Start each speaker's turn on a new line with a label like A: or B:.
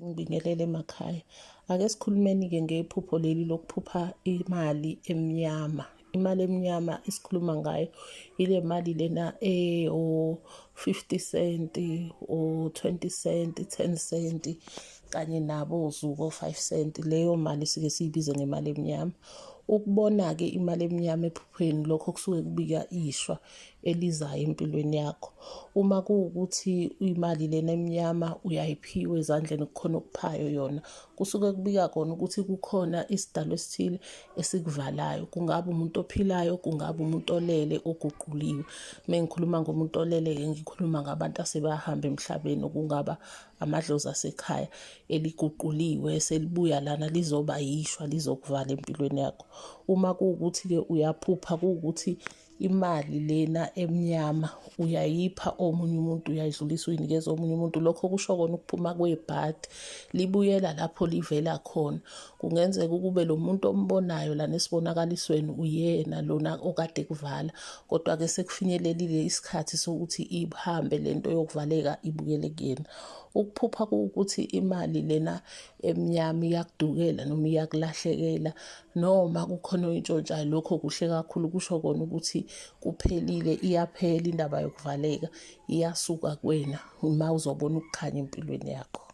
A: ukuthi ngibingelele emakhaya. Ake sikhulumeni-ke ngephupho leli lokuphupha imali emnyama. Imali emnyama esikhuluma ngayo ile mali lena o-50 cent, o-20 cent, 10 cent kanye nabo ozuko 5 cent. Leyo mali sike siyibize ngemali emnyama. Ukubona-ke imali emnyama ephupheni lokho kusuke kubika ishwa elizayo empilweni yakho. Uma kuwukuthi imali lena emnyama uyayiphiwa ezandleni kukhona okuphayo yona, kusuke kubika kona ukuthi kukhona isidalwa esithile esikuvalayo. Kungaba umuntu ophilayo, kungaba umuntu olele oguquliwe. Mengikhuluma ngomuntu olele-ke ngikhuluma ngabantu asebahamba emhlabeni, okungaba amadlozi asekhaya eliguquliwe selibuya lana lizoba yishwa lizokuvala empilweni yakho. Uma kuwukuthi-ke uyaphupha kuwukuthi imali lena emnyama uyayipha omunye umuntu, uyayidlulisa uyinikeza omunye umuntu, lokho kusho kona ukuphuma kwebhadi libuyela lapho livela khona. Kungenzeka ukube lo muntu ombonayo lana esibonakalisweni uyena lona okade kuvala, kodwa-ke sekufinyelelile isikhathi sokuthi ihambe lento yokuvaleka ibuyele kuyena. Ukuphupha kuwukuthi imali lena emnyama iyakudukela noma iyakulahlekela noma kukhona oyintshontshayo, lokho kuhle kakhulu. Kusho kona ukuthi kuphelile, iyaphela indaba yokuvaleka, iyasuka kuwena uma uzobona ukukhanya empilweni yakho.